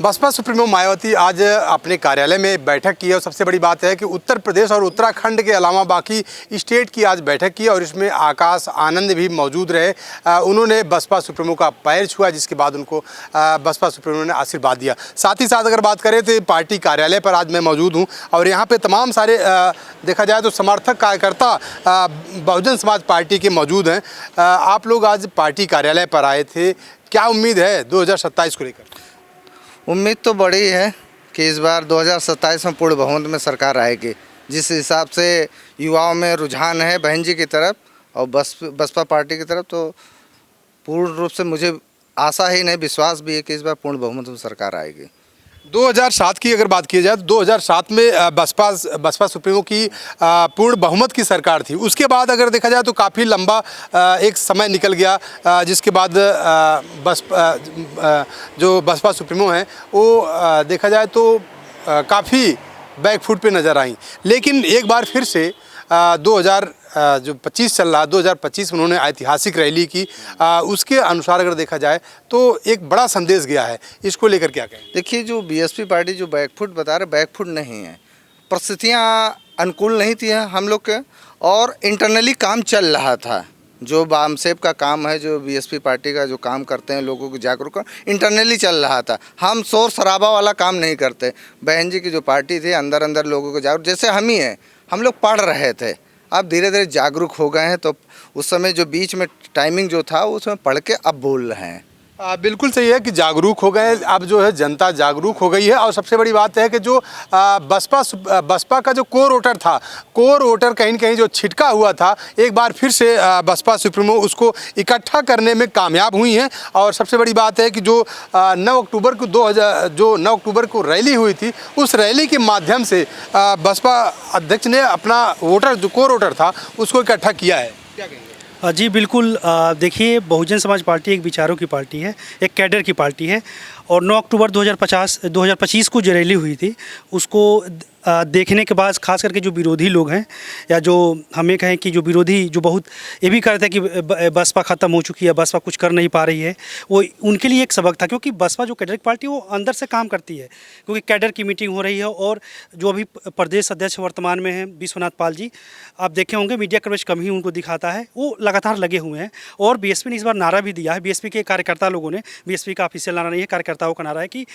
Baspa supremo Mayawati आज अपने कार्यालय में बैठक की है और सबसे बड़ी बात है कि उत्तर प्रदेश और उत्तराखंड के अलावा बाकी स्टेट की आज बैठक की और इसमें आकाश आनंद भी मौजूद रहे। उन्होंने बसपा सुप्रीमो का पैर छुआ, जिसके बाद उनको बसपा सुप्रीमो ने आशीर्वाद दिया। साथ ही साथ अगर बात करें तो पार्टी कार्यालय पर आज मैं मौजूद हूँ और यहाँ पर तमाम सारे देखा जाए तो समर्थक कार्यकर्ता बहुजन समाज पार्टी के मौजूद हैं। आप लोग आज पार्टी कार्यालय पर आए थे, क्या उम्मीद है 2027 को लेकर? उम्मीद तो बड़ी है कि इस बार 2027 में पूर्ण बहुमत में सरकार आएगी। जिस हिसाब से युवाओं में रुझान है बहन जी की तरफ और बसपा पार्टी की तरफ, तो पूर्ण रूप से मुझे आशा ही नहीं, विश्वास भी है कि इस बार पूर्ण बहुमत में सरकार आएगी। 2007 की अगर बात की जाए तो 2007 में बसपा सुप्रीमो की पूर्ण बहुमत की सरकार थी। उसके बाद अगर देखा जाए तो काफ़ी लंबा एक समय निकल गया, जिसके बाद जो बसपा सुप्रीमो हैं वो देखा जाए तो काफ़ी बैकफुट पे नज़र आई। लेकिन एक बार फिर से 2025 चल रहा, 2025 में उन्होंने ऐतिहासिक रैली की। उसके अनुसार अगर देखा जाए तो एक बड़ा संदेश गया है, इसको लेकर क्या कहें? देखिए, जो बीएसपी पार्टी जो बैकफुट बता रहे, बैकफुट नहीं है। परिस्थितियाँ अनुकूल नहीं थी हम लोग के और इंटरनली काम चल रहा था। जो बामसेब का काम है, जो बीएसपी पार्टी का जो काम करते हैं, लोगों को जागरूक कर, इंटरनली चल रहा था। हम शोर शराबा वाला काम नहीं करते। बहन जी की जो पार्टी थी, अंदर अंदर लोगों को जागरूक, जैसे हम ही हैं, हम लोग पढ़ रहे थे, अब धीरे धीरे जागरूक हो गए हैं। तो उस समय जो बीच में टाइमिंग जो था, उसमें पढ़ के अब बोल रहे हैं। बिल्कुल सही है कि जागरूक हो गए, अब जो है जनता जागरूक हो गई है। और सबसे बड़ी बात है कि जो बसपा का जो कोर वोटर था, कोर वोटर कहीं न कहीं जो छिटका हुआ था, एक बार फिर से बसपा सुप्रीमो उसको इकट्ठा करने में कामयाब हुई हैं। और सबसे बड़ी बात है कि जो 9 अक्टूबर को रैली हुई थी, उस रैली के माध्यम से बसपा अध्यक्ष ने अपना वोटर, जो कोर वोटर था, उसको इकट्ठा किया है। क्या कहेंगे? जी बिल्कुल। देखिए, बहुजन समाज पार्टी एक विचारों की पार्टी है, एक कैडर की पार्टी है। और 9 अक्टूबर 2025 को जो रैली हुई थी, उसको देखने के बाद खास करके जो विरोधी लोग हैं, या जो हमें कहें कि जो विरोधी जो बहुत ये भी कहते हैं कि बसपा ख़त्म हो चुकी है, बसपा कुछ कर नहीं पा रही है, वो उनके लिए एक सबक था। क्योंकि बसपा जो कैडर की पार्टी वो अंदर से काम करती है, क्योंकि कैडर की मीटिंग हो रही है। और जो अभी प्रदेश अध्यक्ष वर्तमान में हैं विश्वनाथ पाल जी, आप देखे होंगे मीडिया कवरेज कम ही उनको दिखाता है, वो लगातार लगे हुए हैं। और बीएसपी ने इस बार नारा भी दिया है, बीएसपी के कार्यकर्ता लोगों ने, बीएसपी का ऑफिशियल नारा नहीं है, कार्यकर्ताओं का नारा है कि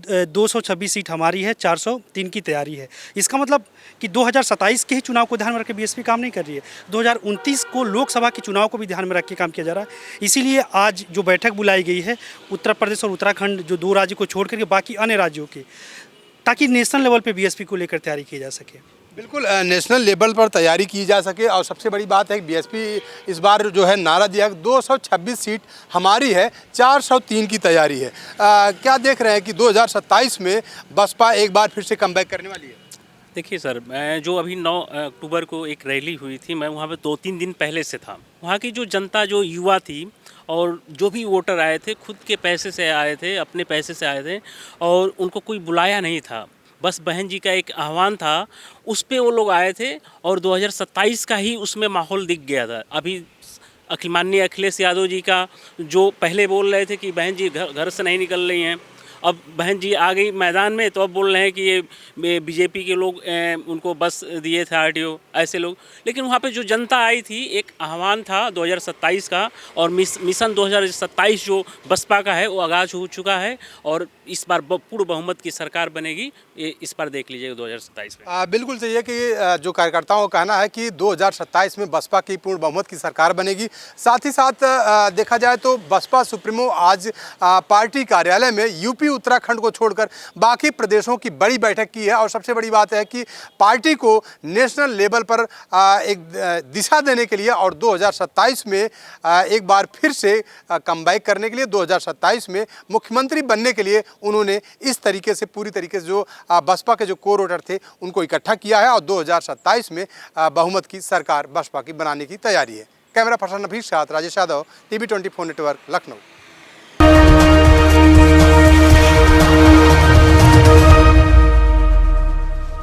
226 सीट हमारी है, 403 की तैयारी है। इसका मतलब कि 2027 के ही चुनाव को ध्यान में रख के बीएसपी काम नहीं कर रही है, 2029 को लोकसभा के चुनाव को भी ध्यान में रख के काम किया जा रहा है। इसीलिए आज जो बैठक बुलाई गई है उत्तर प्रदेश और उत्तराखंड, जो 2 राज्य को छोड़ करके बाकी अन्य राज्यों के, ताकि नेशनल लेवल पे बीएसपी को लेकर तैयारी की जा सके। बिल्कुल, नेशनल लेवल पर तैयारी की जा सके। और सबसे बड़ी बात है कि बीएसपी इस बार जो है नारा दिया है 226 सीट हमारी है, 403 की तैयारी है। क्या देख रहे हैं कि 2027 में बसपा एक बार फिर से कमबैक करने वाली है? देखिए सर, मैं जो अभी 9 अक्टूबर को एक रैली हुई थी, मैं वहाँ पे 2-3 दिन पहले से था। वहाँ की जो जनता, जो युवा थी और जो भी वोटर आए थे, खुद के पैसे से आए थे, अपने पैसे से आए थे और उनको कोई बुलाया नहीं था। बस बहन जी का एक आह्वान था, उस पे वो लोग आए थे और 2027 का ही उसमें माहौल दिख गया था। अभी माननीय अखिलेश यादव जी का जो पहले बोल रहे थे कि बहन जी घर से नहीं निकल रही हैं, अब बहन जी आ गई मैदान में, तो अब बोल रहे हैं कि ये बीजेपी के लोग उनको बस दिए थे, आरटीओ ऐसे लोग। लेकिन वहाँ पे जो जनता आई थी, एक आह्वान था 2027 का, और मिशन 2027 जो बसपा का है वो आगाज हो चुका है और इस बार पूर्ण बहुमत की सरकार बनेगी। ये इस बार देख लीजिएगा 2027 में। बिल्कुल सही है कि जो कार्यकर्ताओं का कहना है कि 2027 में बसपा की पूर्ण बहुमत की सरकार बनेगी। साथ ही साथ देखा जाए तो बसपा सुप्रीमो आज पार्टी कार्यालय में यूपी उत्तराखंड को छोड़कर बाकी प्रदेशों की बड़ी बैठक की है। और सबसे बड़ी बात है कि पार्टी को नेशनल लेवल पर एक दिशा देने के लिए और 2027 में एक बार फिर से कमबैक करने के लिए, 2027 में मुख्यमंत्री बनने के लिए उन्होंने इस तरीके से, पूरी तरीके से जो बसपा के जो कोर वोटर थे उनको इकट्ठा किया है और 2027 में बहुमत की सरकार बसपा की बनाने की तैयारी है। कैमरा पर्सन नफीस के साथ राजेश यादव, TV 24 नेटवर्क, लखनऊ।